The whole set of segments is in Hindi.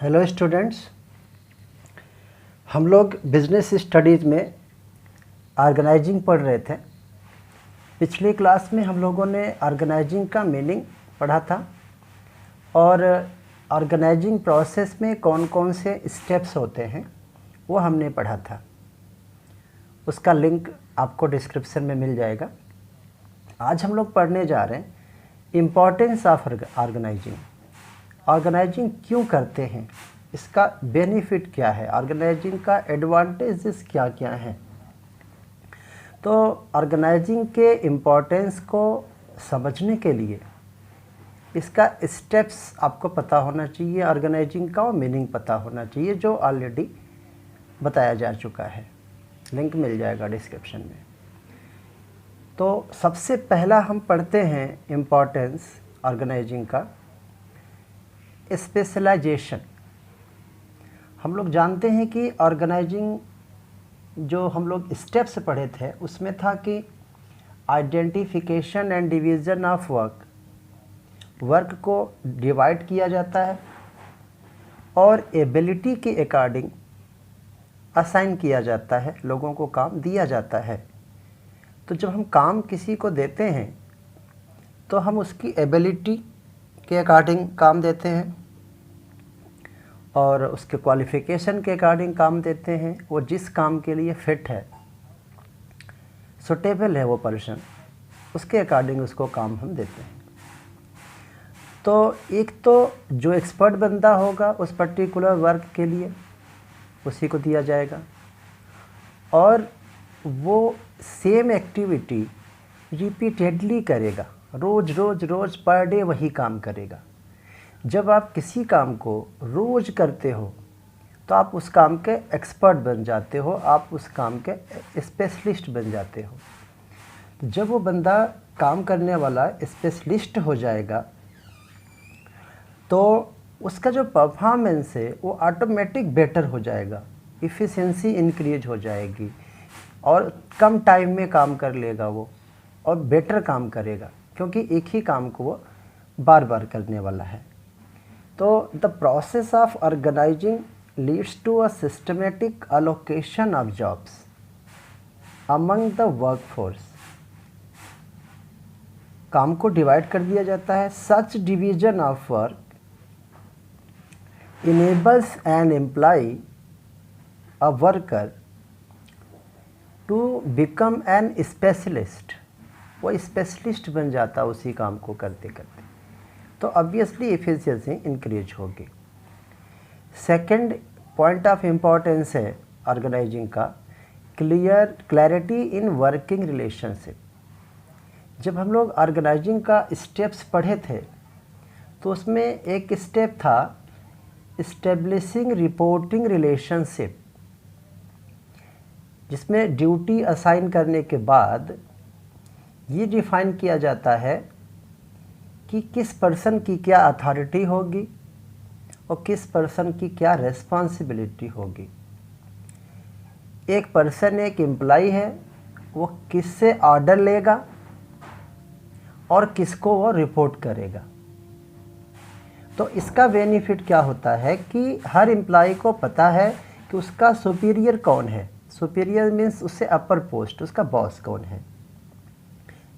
हेलो स्टूडेंट्स, हम लोग बिजनेस स्टडीज़ में ऑर्गेनाइजिंग पढ़ रहे थे। पिछली क्लास में हम लोगों ने ऑर्गेनाइजिंग का मीनिंग पढ़ा था और ऑर्गेनाइजिंग प्रोसेस में कौन कौन से स्टेप्स होते हैं वो हमने पढ़ा था। उसका लिंक आपको डिस्क्रिप्शन में मिल जाएगा। आज हम लोग पढ़ने जा रहे हैं इम्पोर्टेंस ऑफ ऑर्गेनाइजिंग। ऑर्गेनाइजिंग क्यों करते हैं, इसका बेनिफिट क्या है, ऑर्गेनाइजिंग का एडवांटेजेस क्या क्या हैं। तो ऑर्गेनाइजिंग के इम्पोर्टेंस को समझने के लिए इसका स्टेप्स आपको पता होना चाहिए, ऑर्गेनाइजिंग का मीनिंग पता होना चाहिए, जो ऑलरेडी बताया जा चुका है। लिंक मिल जाएगा डिस्क्रिप्शन में। तो सबसे पहला हम पढ़ते हैं इम्पोर्टेंस ऑर्गेनाइजिंग का, स्पेशलाइजेशन। हम लोग जानते हैं कि ऑर्गेनाइजिंग जो हम लोग स्टेप्स पढ़े थे उसमें था कि identification and division of work को डिवाइड किया जाता है और एबिलिटी के अकॉर्डिंग असाइन किया जाता है, लोगों को काम दिया जाता है। तो जब हम काम किसी को देते हैं तो हम उसकी एबिलिटी के अकॉर्डिंग काम देते हैं और उसके क्वालिफ़िकेशन के अकॉर्डिंग काम देते हैं। वो जिस काम के लिए फ़िट है, सुटेबल है वो पर्सन, उसके अकॉर्डिंग उसको काम हम देते हैं। तो एक तो जो एक्सपर्ट बंदा होगा उस पर्टिकुलर वर्क के लिए उसी को दिया जाएगा और वो सेम एक्टिविटी रिपीटेडली करेगा, रोज़ रोज़ रोज़ पर डे वही काम करेगा। जब आप किसी काम को रोज़ करते हो तो आप उस काम के एक्सपर्ट बन जाते हो, आप उस काम के स्पेशलिस्ट बन जाते हो। जब वो बंदा काम करने वाला स्पेशलिस्ट हो जाएगा तो उसका जो परफॉर्मेंस है वो ऑटोमेटिक बेटर हो जाएगा, इफ़िशिएंसी इंक्रीज हो जाएगी और कम टाइम में काम कर लेगा वो और बेटर काम करेगा, क्योंकि एक ही काम को वो बार बार करने वाला है। तो the process of organising leads to a systematic allocation of jobs among the workforce. काम को डिवाइड कर दिया जाता है। Such division of work enables an employee, a worker, to become an specialist। वो स्पेशलिस्ट बन जाता है उसी काम को करते करते, तो ऑब्वियसली एफिशिएंसी इंक्रीज होगी। सेकंड पॉइंट ऑफ इम्पोर्टेंस है ऑर्गेनाइजिंग का, क्लैरिटी इन वर्किंग रिलेशनशिप। जब हम लोग ऑर्गेनाइजिंग का स्टेप्स पढ़े थे तो उसमें एक स्टेप था इस्टेब्लिशिंग रिपोर्टिंग रिलेशनशिप, जिसमें ड्यूटी असाइन करने के बाद ये डिफाइन किया जाता है कि किस पर्सन की क्या अथॉरिटी होगी और किस पर्सन की क्या रिस्पॉन्सिबिलिटी होगी। एक पर्सन, एक एम्प्लॉय है, वो किससे ऑर्डर लेगा और किसको वो रिपोर्ट करेगा। तो इसका बेनिफिट क्या होता है कि हर एम्प्लॉय को पता है कि उसका सुपीरियर कौन है। सुपीरियर मीन्स उससे अपर पोस्ट, उसका बॉस कौन है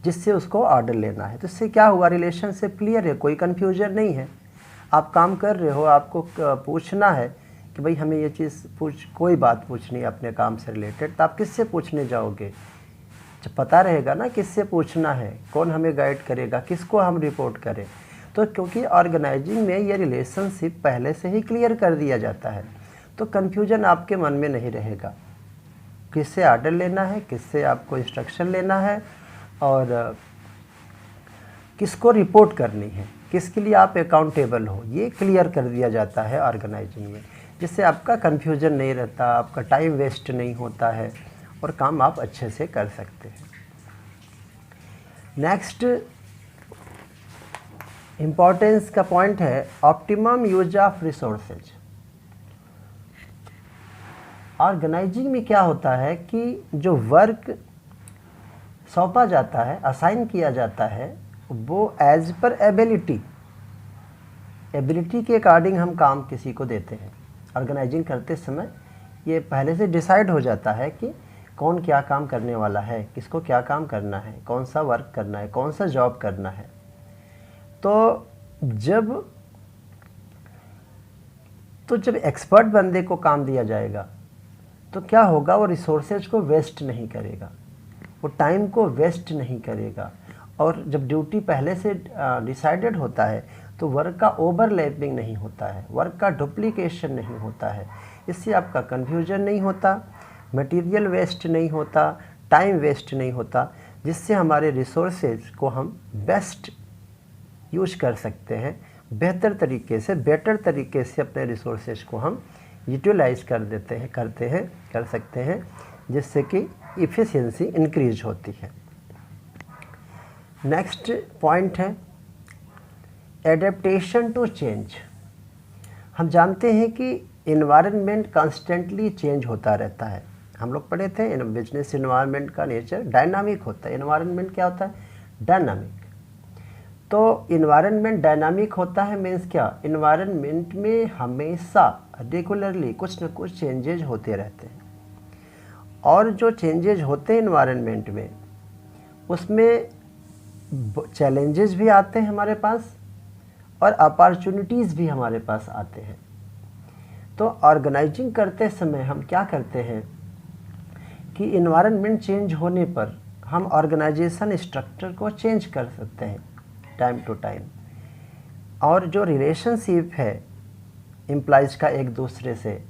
जिससे उसको ऑर्डर लेना है। तो इससे क्या हुआ, रिलेशनशिप क्लियर है, कोई कन्फ्यूजन नहीं है। आप काम कर रहे हो, आपको पूछना है कि भाई हमें ये चीज़ कोई बात पूछनी है अपने काम से रिलेटेड, तो आप किससे पूछने जाओगे। जब पता रहेगा ना किससे पूछना है, कौन हमें गाइड करेगा, किसको हम रिपोर्ट करें। तो क्योंकि ऑर्गेनाइजिंग में ये रिलेशनशिप पहले से ही क्लियर कर दिया जाता है तो कन्फ्यूजन आपके मन में नहीं रहेगा, किससे ऑर्डर लेना है, किससे आपको इंस्ट्रक्शन लेना है और किसको रिपोर्ट करनी है, किसके लिए आप अकाउंटेबल हो, ये क्लियर कर दिया जाता है ऑर्गेनाइजिंग में, जिससे आपका कन्फ्यूजन नहीं रहता, आपका टाइम वेस्ट नहीं होता है और काम आप अच्छे से कर सकते हैं। नेक्स्ट इम्पोर्टेंस का पॉइंट है optimum use of resources. Organizing में क्या होता है कि जो वर्क सौंपा जाता है, असाइन किया जाता है, वो एज पर एबिलिटी एबिलिटी के अकॉर्डिंग हम काम किसी को देते हैं। ऑर्गेनाइजिंग करते समय ये पहले से डिसाइड हो जाता है कि कौन क्या काम करने वाला है, किसको क्या काम करना है, कौन सा वर्क करना है, कौन सा जॉब करना है। तो जब एक्सपर्ट बंदे को काम दिया जाएगा तो क्या होगा, वो रिसोर्सेज को वेस्ट नहीं करेगा, वो टाइम को वेस्ट नहीं करेगा। और जब ड्यूटी पहले से डिसाइडेड होता है तो वर्क का ओवरलैपिंग नहीं होता है, वर्क का डुप्लीकेशन नहीं होता है। इससे आपका कन्फ्यूजन नहीं होता, मटेरियल वेस्ट नहीं होता, टाइम वेस्ट नहीं होता, जिससे हमारे रिसोर्सेज को हम बेस्ट यूज कर सकते हैं। बेटर तरीके से अपने रिसोर्सेज को हम यूटिलाइज कर सकते हैं, जिससे कि इफ़िशियंसी इंक्रीज होती है। नेक्स्ट पॉइंट है एडेप्टेशन टू चेंज। हम जानते हैं कि इन्वायरमेंट कॉन्स्टेंटली चेंज होता रहता है। हम लोग पढ़े थे बिजनेस इन्वायरमेंट का नेचर डायनामिक होता है। इन्वायरमेंट क्या होता है? डायनामिक। तो इन्वायरमेंट डायनामिक होता है मीन्स क्या? इन्वायरमेंट में हमेशा रेगुलरली कुछ न कुछ चेंजेज होते रहते हैं, और जो चेंजेज होते हैं इन्वायरमेंट में उसमें चैलेंजेस भी आते हैं हमारे पास और अपॉर्चुनिटीज़ भी हमारे पास आते हैं। तो ऑर्गेनाइजिंग करते समय हम क्या करते हैं कि इन्वायरमेंट चेंज होने पर हम ऑर्गेनाइजेशन स्ट्रक्चर को चेंज कर सकते हैं टाइम टू टाइम। और जो रिलेशनशिप है एम्प्लॉइज़ का एक दूसरे से,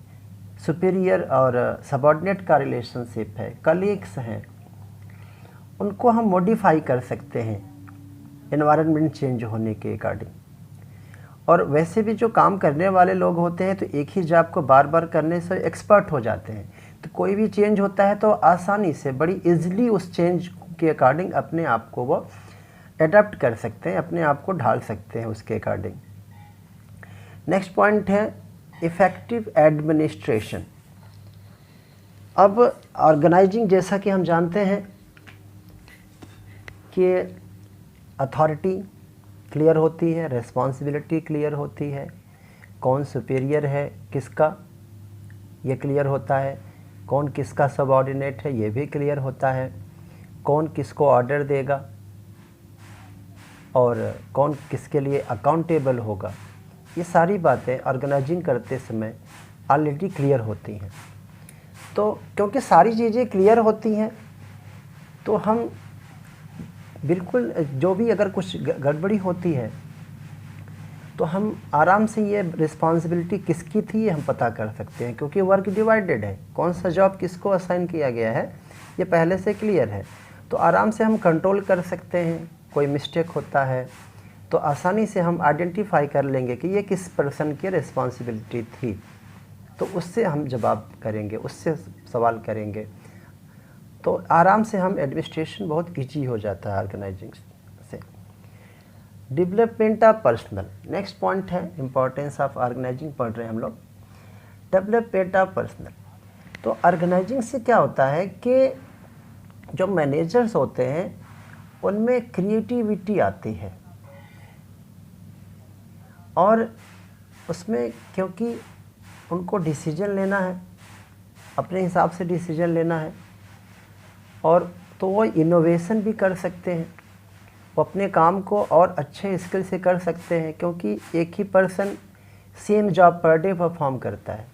सुपीरियर और सबऑर्डिनेट का रिलेशनशिप है, कलीग्स हैं, उनको हम मॉडिफाई कर सकते हैं एनवायरनमेंट चेंज होने के अकॉर्डिंग। और वैसे भी जो काम करने वाले लोग होते हैं तो एक ही जॉब को बार बार करने से एक्सपर्ट हो जाते हैं। तो कोई भी चेंज होता है तो आसानी से, बड़ी इजीली उस चेंज के अकॉर्डिंग अपने आप को वो एडाप्ट कर सकते हैं, अपने आप को ढाल सकते हैं उसके अकॉर्डिंग। नेक्स्ट पॉइंट है इफ़ेक्टिव एडमिनिस्ट्रेशन। अब ऑर्गेनाइजिंग जैसा कि हम जानते हैं कि अथॉरिटी क्लियर होती है, रिस्पॉन्सिबिलिटी क्लियर होती है, कौन सुपीरियर है किसका ये क्लियर होता है, कौन किसका सबऑर्डिनेट है ये भी क्लियर होता है, कौन किसको ऑर्डर देगा और कौन किसके लिए अकाउंटेबल होगा। ये सारी बातें ऑर्गेनाइजिंग करते समय ऑलरेडी क्लियर होती हैं। तो क्योंकि सारी चीज़ें क्लियर होती हैं तो हम बिल्कुल जो भी अगर कुछ गड़बड़ी होती है तो हम आराम से ये रिस्पॉन्सिबिलिटी किसकी थी ये हम पता कर सकते हैं, क्योंकि वर्क डिवाइडेड है, कौन सा जॉब किसको असाइन किया गया है ये पहले से क्लियर है। तो आराम से हम कंट्रोल कर सकते हैं। कोई मिस्टेक होता है तो आसानी से हम आइडेंटिफाई कर लेंगे कि ये किस पर्सन की रिस्पॉन्सिबिलिटी थी, तो उससे हम जवाब करेंगे, उससे सवाल करेंगे। तो आराम से हम एडमिनिस्ट्रेशन बहुत ईजी हो जाता है ऑर्गेनाइजिंग से। Development of personal, next point है इम्पोर्टेंस ऑफ ऑर्गेनाइजिंग, पढ़ रहे हैं हम लोग। डेवलपमेंट ऑफ पर्सनल, तो ऑर्गेनाइजिंग से क्या होता है कि जो मैनेजर्स होते हैं उनमें क्रिएटिविटी आती है, और उसमें क्योंकि उनको डिसीजन लेना है, अपने हिसाब से डिसीजन लेना है, और तो वो इनोवेशन भी कर सकते हैं, वो अपने काम को और अच्छे स्किल से कर सकते हैं, क्योंकि एक ही person same job per day perform करता है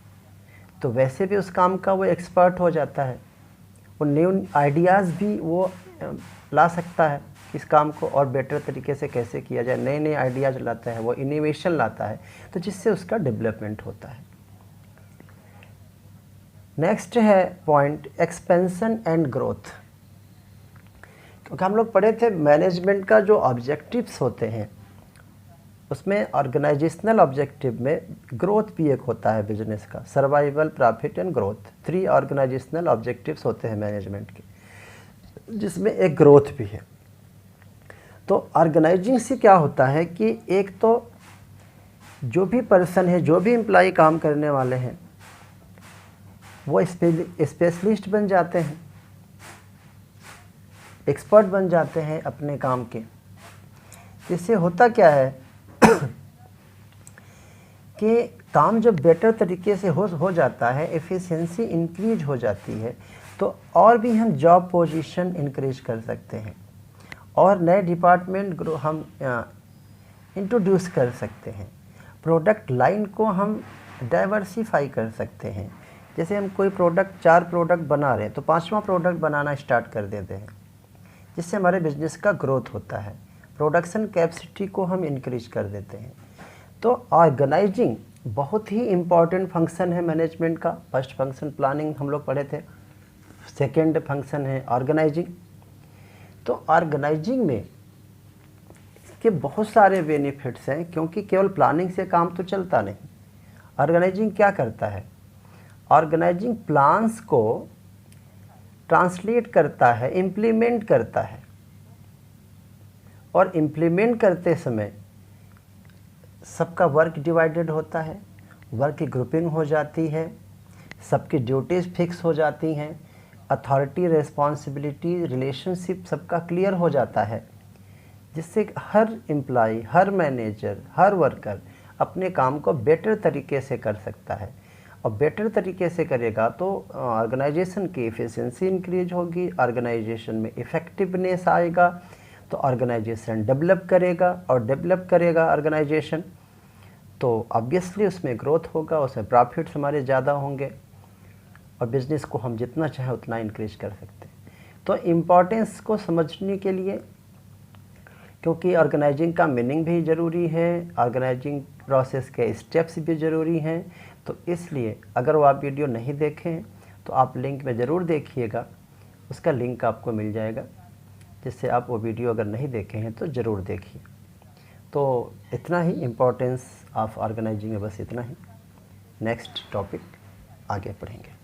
तो वैसे भी उस काम का वो एक्सपर्ट हो जाता है। वो न्यू आइडियाज़ भी वो ला सकता है, इस काम को और बेटर तरीके से कैसे किया जाए, नए नए आइडियाज़ लाता है, वो इनोवेशन लाता है, तो जिससे उसका डेवलपमेंट होता है। नेक्स्ट है पॉइंट एक्सपेंशन एंड ग्रोथ। क्योंकि हम लोग पढ़े थे मैनेजमेंट का जो ऑब्जेक्टिव्स होते हैं उसमें ऑर्गेनाइजेशनल ऑब्जेक्टिव में ग्रोथ भी एक होता है बिजनेस का, survival, profit and growth. 3 organizational objectives होते हैं मैनेजमेंट के, जिसमें एक ग्रोथ भी है। तो ऑर्गेनाइजिंग से क्या होता है कि एक तो जो भी पर्सन है, जो भी एम्प्लॉय काम करने वाले हैं वो स्पेशलिस्ट बन जाते हैं, एक्सपर्ट बन जाते हैं अपने काम के। इससे होता क्या है कि काम जब बेटर तरीके से हो जाता है, एफिशिएंसी इंक्रीज हो जाती है, तो और भी हम जॉब पोजीशन इंक्रीज कर सकते हैं और नए डिपार्टमेंट हम इंट्रोड्यूस कर सकते हैं। प्रोडक्ट लाइन को हम डाइवर्सिफाई कर सकते हैं। जैसे हम कोई प्रोडक्ट 4 प्रोडक्ट बना रहे हैं तो 5वां प्रोडक्ट बनाना स्टार्ट कर देते हैं, जिससे हमारे बिजनेस का ग्रोथ होता है। प्रोडक्शन कैपेसिटी को हम इंक्रीज कर देते हैं। तो ऑर्गेनाइजिंग बहुत ही इम्पॉर्टेंट फंक्शन है मैनेजमेंट का। फर्स्ट फंक्शन प्लानिंग हम लोग पढ़े थे, सेकेंड फंक्शन है ऑर्गेनाइजिंग। तो ऑर्गेनाइजिंग में इसके बहुत सारे बेनिफिट्स हैं, क्योंकि केवल प्लानिंग से काम तो चलता नहीं। ऑर्गेनाइजिंग क्या करता है? ऑर्गेनाइजिंग प्लान्स को ट्रांसलेट करता है, इम्प्लीमेंट करता है, और इम्प्लीमेंट करते समय सबका वर्क डिवाइडेड होता है, वर्क की ग्रुपिंग हो जाती है, सबकी ड्यूटीज़ फिक्स हो जाती हैं, अथॉरिटी रिस्पॉन्सिबिलिटी रिलेशनशिप सबका क्लियर हो जाता है, जिससे हर एम्प्लॉय, हर मैनेजर, हर वर्कर अपने काम को बेटर तरीके से कर सकता है। और बेटर तरीके से करेगा तो ऑर्गेनाइजेशन की एफिशिएंसी इंक्रीज होगी, ऑर्गेनाइजेशन में इफ़ेक्टिवनेस आएगा, तो ऑर्गेनाइजेशन डेवलप करेगा, और डेवलप करेगा ऑर्गेनाइजेशन तो ऑब्वियसली उसमें ग्रोथ होगा, उसमें प्रॉफिट्स हमारे ज़्यादा होंगे, और बिज़नेस को हम जितना चाहे उतना इंक्रीज कर सकते हैं। तो इम्पॉर्टेंस को समझने के लिए, क्योंकि ऑर्गेनाइजिंग का मीनिंग भी ज़रूरी है, ऑर्गेनाइजिंग प्रोसेस के स्टेप्स भी ज़रूरी हैं, तो इसलिए अगर वो आप वीडियो नहीं देखें तो आप लिंक में ज़रूर देखिएगा, उसका लिंक आपको मिल जाएगा, जिससे आप वो वीडियो अगर नहीं देखे हैं तो ज़रूर देखिए। तो इतना ही इम्पोर्टेंस ऑफ ऑर्गेनाइजिंग है, बस इतना ही। नेक्स्ट टॉपिक आगे पढ़ेंगे।